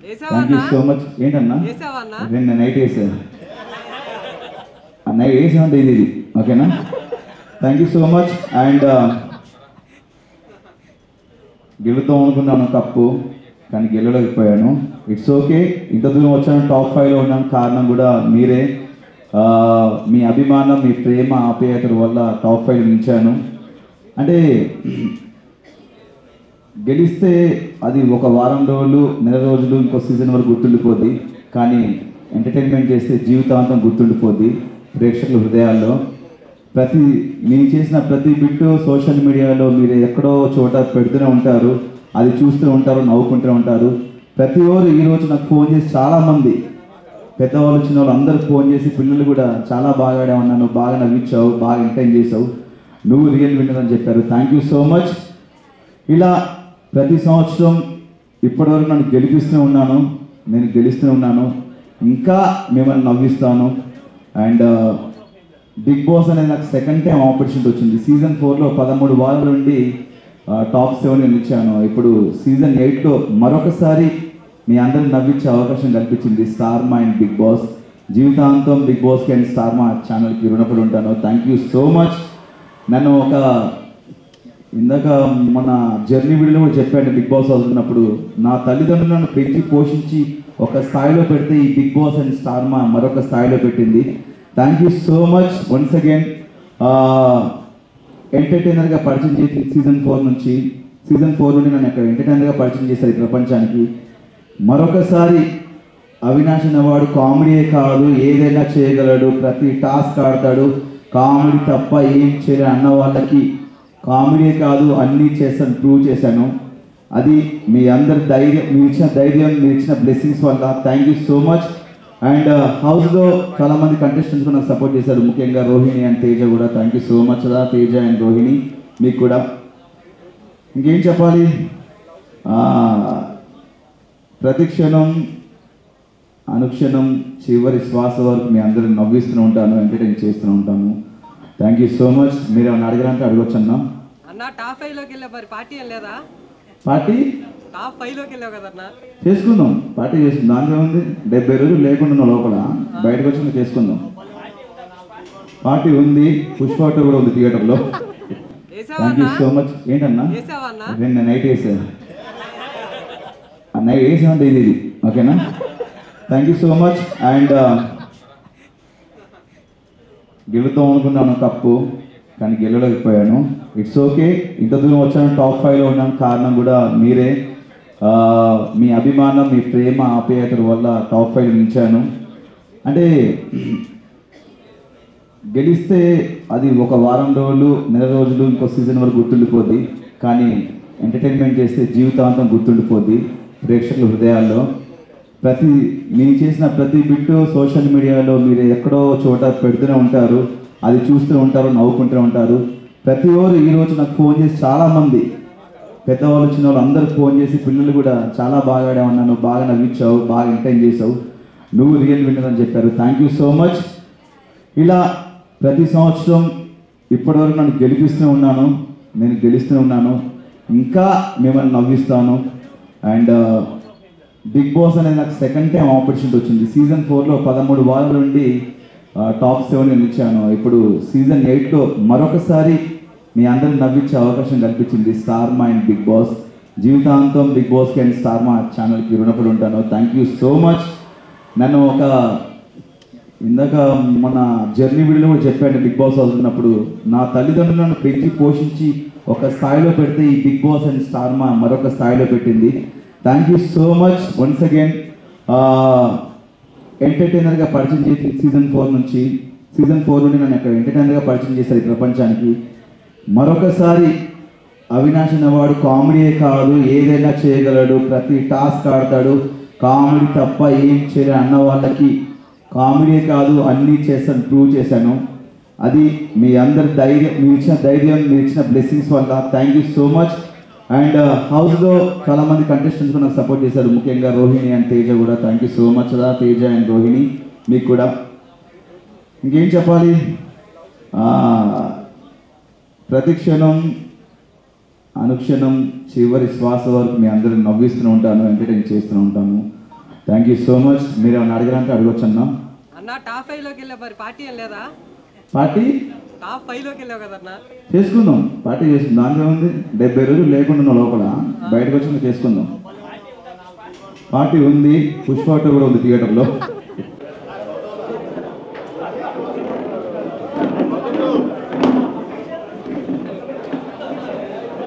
Thank you so much. ఏంటన్నా నేను night వేసా, నైట్ వేసామంటే ఇది ఓకేనా. Thank you so much. And గెలుద్దాం అనుకున్నాను కప్పు, కానీ గెలవలేకపోయాను. It's okay. ఇంత దూరం వచ్చాను, టాప్ 5లో ఉన్నాను. కారణం కూడా మీరే, మీ అభిమానం, మీ ప్రేమ, ఆప్యాయతల వల్ల టాప్ 5 నిలిచాను. అంటే గెలిస్తే అది ఒక వారం రోజులు, నెల రోజులు, ఇంకో సీజన్ వరకు గుర్తుండిపోద్ది. కానీ ఎంటర్టైన్మెంట్ చేస్తే జీవితాంతం గుర్తుండిపోద్ది ప్రేక్షకుల హృదయాల్లో. నేను చేసిన ప్రతి బిట్టు సోషల్ మీడియాలో మీరు ఎక్కడో చోట పెడుతూనే ఉంటారు, అది చూస్తూ ఉంటారు, నవ్వుకుంటూ ఉంటారు. ప్రతి ఒక్కరు ఈరోజు నాకు ఫోన్ చేసి, చాలామంది పెద్దవాళ్ళు చిన్నవాళ్ళు అందరూ ఫోన్ చేసి, పిల్లలు కూడా చాలా బాగా ఆడామన్నాను, బాగా నవ్వించావు, బాగా ఎంటర్టైన్ చేసావు, నువ్వు రియల్ విన్నర్ అని చెప్పారు. Thank you so much. ఇలా ప్రతి సంవత్సరం ఇప్పటివరకు నన్ను గెలిపిస్తూనే ఉన్నాను, నేను గెలుస్తూనే ఉన్నాను, ఇంకా మిమ్మల్ని నవ్విస్తాను. అండ్ బిగ్ బాస్ అనేది నాకు సెకండ్ టైం ఆపర్చునిటీ వచ్చింది. సీజన్ 4లో 13 వారాల నుండి టాప్ 7 నిలిచాను. ఇప్పుడు సీజన్ 8లో మరొకసారి మీ అందరిని నవ్వించే అవకాశం కల్పించింది స్టార్ మా అండ్ బిగ్ బాస్. జీవితాంతం బిగ్ బాస్కి అండ్ స్టార్ మా ఛానల్కి రుణపడి ఉంటాను. Thank you so much. నన్ను ఇందాక మన జర్నీ వీడియోలో కూడా చెప్పాను, బిగ్ బాస్ అవుతున్నప్పుడు నా తల్లిదండ్రులు నన్ను పెంచి పోషించి ఒక స్థాయిలో పెడితే ఈ బిగ్ బాస్ అండ్ స్టార్ మా మరొక స్థాయిలో పెట్టింది. Thank you so much once again. ఎంటర్టైనర్గా పరిచయం చేసి సీజన్ 4 నుండి నన్ను అక్కడ ఎంటర్టైనర్గా పరిచయం చేశారు ఈ ప్రపంచానికి. మరొకసారి అవినాష్ అనేవాడు కామెడీయే కాదు, ఏదైనా చేయగలడు, ప్రతి టాస్క్ ఆడతాడు, కామెడీ తప్ప ఏం చేయలే అన్న వాళ్ళకి కామెడీ కాదు అన్నీ చేస్తాను, ప్రూవ్ చేశాను. అది మీ అందరి ధైర్యం, మీరు ఇచ్చిన ధైర్యం, మీరు ఇచ్చిన బ్లెస్సింగ్స్ వల్ల. Thank you so much. And హౌస్లో చాలామంది కంటెస్టెంట్స్ కూడా నాకు సపోర్ట్ చేశారు, ముఖ్యంగా రోహిణి అండ్ తేజ కూడా. థ్యాంక్ యూ సో మచ్ రా తేజ అండ్ రోహిణి, మీకు కూడా. ఇంకేం చెప్పాలి, ప్రతి క్షణం అనుక్షణం చివరి శ్వాస వరకు మీ అందరూ నవ్విస్తూనే ఉంటాను, ఎంటర్టైన్ చేస్తూనే ఉంటాను. Thank you so much. మీరు ఏమైనా అడగడానికి అడగొచ్చు అన్న. టాప్ 5లోకి వెళ్ళా, మరి పార్టీ లేదా? పార్టీ టాప్ 5లోకి వెళ్ళావు కదన్నా, చేసుకుందాం, పార్టీ చేసుకుందాం. దాంట్లో ఉంది 70 రోజులు లేకుండా లోపల, బయటకు వచ్చి చేసుకుందాం. పార్టీ ఉంది, పుష్ప కూడా ఉంది థియేటర్లో. Thank you so much. ఏంటన్నా నేను నైట్ వేసా, నైట్ వేసామంటే ఇది ఓకేనా. Thank you so much. And గెలుద్దాం అనుకున్నాను కప్పు, కానీ గెలవలేకపోయాను. It's okay. ఇంత దూరం వచ్చాను, టాప్ 5లో ఉన్నాను. కారణం కూడా మీరే, మీ అభిమానం, మీ ప్రేమ, ఆప్యాయతల వల్ల టాప్ 5 నిలిచాను. అంటే గెలిస్తే అది ఒక వారం రోజులు, నెల రోజులు, ఇంకో సీజన్ వరకు గుర్తుండిపోద్ది. కానీ ఎంటర్టైన్మెంట్ చేస్తే జీవితాంతం గుర్తుండిపోద్ది ప్రేక్షకుల హృదయాల్లో. నేను చేసిన ప్రతి బిట్టు సోషల్ మీడియాలో మీరు ఎక్కడో చోట పెడుతూనే ఉంటారు, అది చూస్తూ ఉంటారు, నవ్వుకుంటూ ఉంటారు. ప్రతి ఒక్కరు ఈరోజు నాకు ఫోన్ చేసి, చాలామంది పెద్దవాళ్ళు చిన్నవాళ్ళు అందరూ ఫోన్ చేసి, పిల్లలు కూడా చాలా బాగా ఆడామన్నాను, బాగా నవ్వించావు, బాగా ఎంటర్టైన్ చేసావు, నువ్వు రియల్ విన్నర్ అని చెప్పారు. Thank you so much. ఇలా ప్రతి సంవత్సరం ఇప్పటివరకు నన్ను గెలిపిస్తూనే ఉన్నాను, నేను గెలుస్తూనే ఉన్నాను, ఇంకా మిమ్మల్ని నవ్విస్తాను. అండ్ బిగ్ బాస్ అనేది నాకు సెకండ్ టైం ఆపర్చునిటీ వచ్చింది. సీజన్ 4లో 13 వారాల నుండి టాప్ 7 నిలిచాను. ఇప్పుడు సీజన్ 8లో మరొకసారి మీ అందరిని నవ్వించే అవకాశం కల్పించింది స్టార్ మా అండ్ బిగ్ బాస్. జీవితాంతం బిగ్ బాస్కి అండ్ స్టార్ మా ఛానల్కి రుణపడి ఉంటాను. Thank you so much. నన్ను ఇందాక మన జర్నీ వీడియోలో కూడా చెప్పాను, బిగ్ బాస్ అవుతున్నప్పుడు నా తల్లిదండ్రులు నన్ను పెంచి పోషించి ఒక స్థాయిలో పెడితే ఈ బిగ్ బాస్ అండ్ స్టార్ మా మరొక స్థాయిలో పెట్టింది. Thank you so much once again. ఎంటర్టైనర్గా పరిచయం చేసి సీజన్ 4 నుండి నన్ను అక్కడ ఎంటర్టైనర్గా పరిచయం చేశారు ఈ ప్రపంచానికి. మరొకసారి అవినాష్ అనేవాడు కామెడీయే కాదు, ఏదైనా చేయగలడు, ప్రతి టాస్క్ ఆడతాడు, కామెడీ తప్ప ఏం చేయలే అన్న వాళ్ళకి కామెడీ కాదు అన్నీ చేస్తాను, ప్రూవ్ చేశాను. అది మీ అందరి ధైర్యం, మీరు ఇచ్చిన ధైర్యం, మీరు ఇచ్చిన బ్లెస్సింగ్స్ వల్ల. Thank you so much. And హౌస్లో చాలామంది కంటెస్టెంట్స్ కూడా నాకు సపోర్ట్ చేశారు, ముఖ్యంగా రోహిణి అండ్ తేజ కూడా. థ్యాంక్ యూ సో మచ్ రా తేజ అండ్ రోహిణి, మీకు కూడా. ఇంకేం చెప్పాలి, ప్రతి క్షణం అనుక్షణం చివరి శ్వాస వరకు మీ అందరిని నవ్విస్తూనే ఉంటాను, ఎంటర్టైన్ చేస్తూనే ఉంటాను. Thank you so much. మీరు ఏమైనా అడగాలంటే అడగొచ్చు అన్న. అన్న టాప్ 5 లోకి వెళ్ళావు మరి పార్టీ ఏం లేదా? పార్టీ టాప్ 5 లోకి వెళ్ళావు కదన్నా. చేసుకుందాం, పార్టీ చేసుకుందాం. దాంట్లో ఉంది 70 రోజులు లేకుండా లోపల బయటకు వచ్చి చేసుకుందాం. పార్టీ ఉంది, పుష్ప కూడా ఉంది థియేటర్లో.